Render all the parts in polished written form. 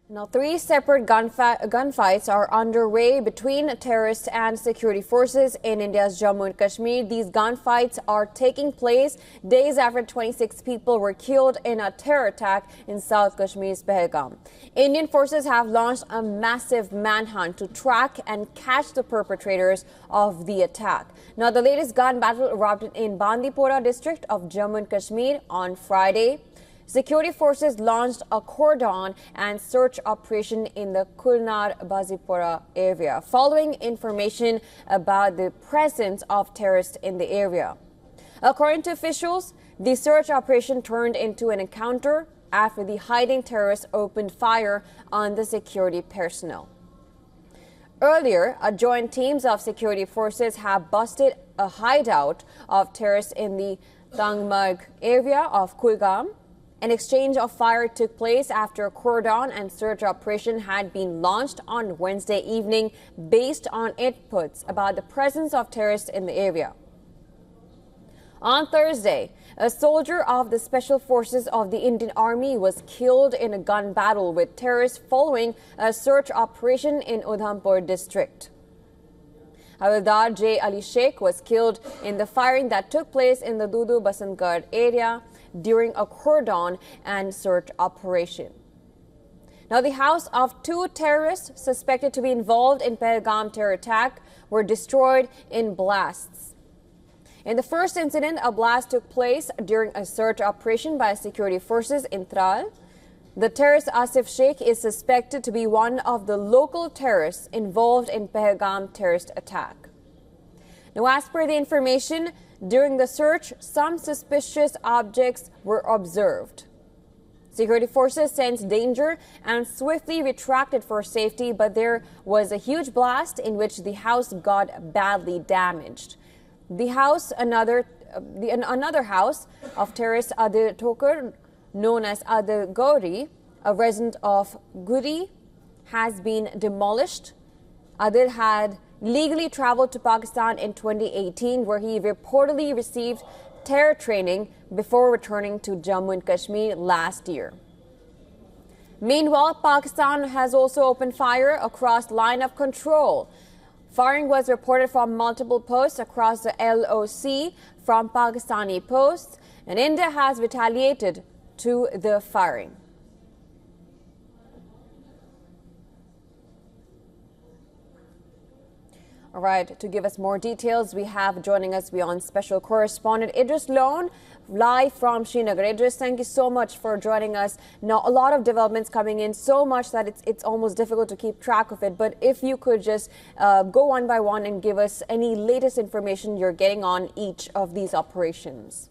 Now, three separate gunfights are underway between terrorists and security forces in India's Jammu and Kashmir. These gunfights are taking place days after 26 people were killed in a terror attack in South Kashmir's Pahalgam. Indian forces have launched a massive manhunt to track and catch the perpetrators of the attack. Now, the latest gun battle erupted in Bandipora district of Jammu and Kashmir on Friday. Security forces launched a cordon and search operation in the Bandipora area, following information about the presence of terrorists in the area. According to officials, the search operation turned into an encounter after the hiding terrorists opened fire on the security personnel. Earlier, joint teams of security forces have busted a hideout of terrorists in the Tangmarg area of Kulgam. An exchange of fire took place after a cordon and search operation had been launched on Wednesday evening based on inputs about the presence of terrorists in the area. On Thursday, a soldier of the Special Forces of the Indian Army was killed in a gun battle with terrorists following a search operation in Udhampur district. Havildar J. Ali Sheikh was killed in the firing that took place in the Dudu Basantgarh area during a cordon and search operation. Now, the house of two terrorists suspected to be involved in Pahalgam terror attack were destroyed in blasts. In the first incident, a blast took place during a search operation by security forces in Tral. The terrorist Asif Sheikh is suspected to be one of the local terrorists involved in Pahalgam terrorist attack. Now, as per the information, during the search, some suspicious objects were observed. Security forces sensed danger and swiftly retracted for safety, but there was a huge blast in which the house got badly damaged. The house, another house of terrorist Adil Tokar, known as Adil Gauri, a resident of Guri, has been demolished. Adil had legally traveled to Pakistan in 2018, where he reportedly received terror training before returning to Jammu and Kashmir last year. Meanwhile, Pakistan has also opened fire across line of control. Firing was reported from multiple posts across the LOC from Pakistani posts, and India has retaliated to the firing. All right, to give us more details, we have joining us WION special correspondent Idris Lone, live from Srinagar. Idris, thank you so much for joining us. Now, a lot of developments coming in, so much that it's almost difficult to keep track of it. But if you could just go one by one and give us any latest information you're getting on each of these operations.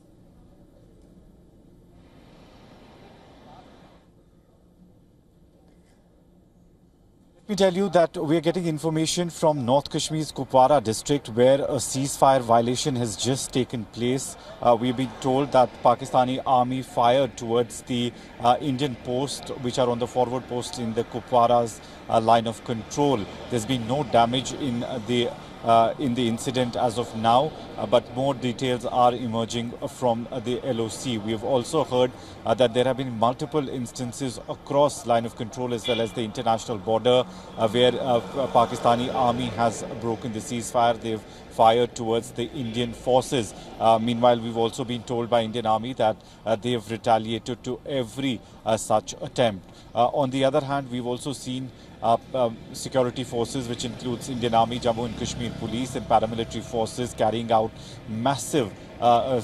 Let me tell you that we are getting information from North Kashmir's Kupwara district, where a ceasefire violation has just taken place. We've been told that Pakistani army fired towards the Indian posts, which are on the forward post in the Kupwara's line of control. There's been no damage in the incident as of now, but more details are emerging from the LOC. We have also heard that there have been multiple instances across line of control as well as the international border where Pakistani army has broken the ceasefire. They've fired towards the Indian forces. Meanwhile, we've also been told by Indian Army that they have retaliated to every such attempt. On the other hand, we've also seen security forces, which includes Indian Army, Jammu and Kashmir Police and paramilitary forces, carrying out massive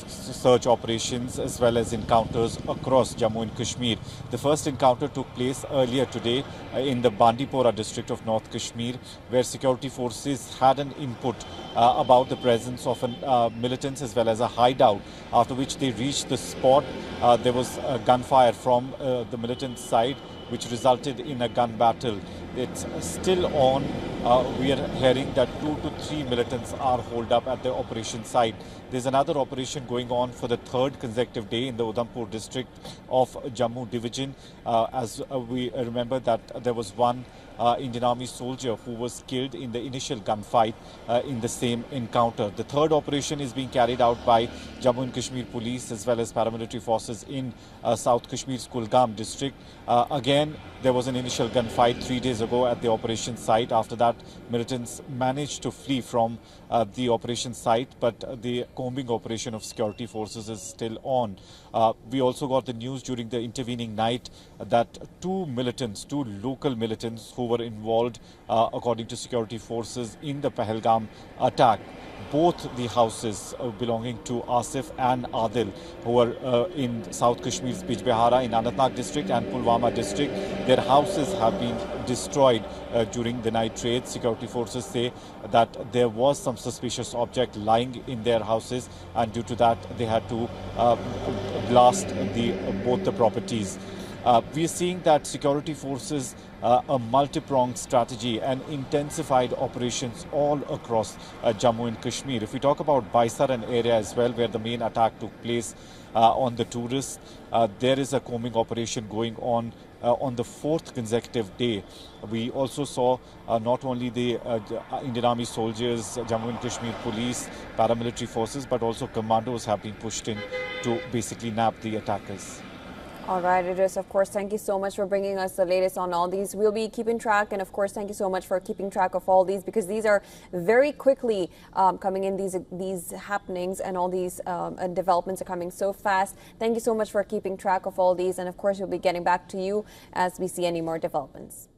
search operations as well as encounters across Jammu and Kashmir. The first encounter took place earlier today in the Bandipora district of North Kashmir, where security forces had an input about the presence of militants as well as a hideout, after which they reached the spot. There was gunfire from the militant side, which resulted in a gun battle. It's still on we are hearing that 2 to 3 militants are holed up at the operation site. There's another operation going on for the third consecutive day in the Udhampur district of Jammu division. As we remember that there was one Indian Army soldier who was killed in the initial gunfight in the same encounter. The third operation is being carried out by Jammu and Kashmir police as well as paramilitary forces in South Kashmir's Pahalgam district. Again, there was an initial gunfight 3 days ago at the operation site. After that, militants managed to flee from the operation site, but the combing operation of security forces is still on. We also got the news during the intervening night that two local militants who were involved, according to security forces, in the Pahalgam attack. Both the houses belonging to Asif and Adil, who are in South Kashmir's Bijbehara in Anantnag district and Pulwama district, their houses have been destroyed during the night raid. Security forces say that there was some suspicious object lying in their houses, and due to that they had to blast both the properties. We are seeing that security forces, a multi-pronged strategy and intensified operations all across Jammu and Kashmir. If we talk about Baisaran area as well, where the main attack took place on the tourists, there is a combing operation going on the fourth consecutive day. We also saw not only the Indian Army soldiers, Jammu and Kashmir police, paramilitary forces, but also commandos have been pushed in to basically nab the attackers. All right, Idris, of course, thank you so much for bringing us the latest on all these. We'll be keeping track, and of course, thank you so much for keeping track of all these, because these are very quickly coming in, these happenings, and all these developments are coming so fast. Thank you so much for keeping track of all these, and of course, we'll be getting back to you as we see any more developments.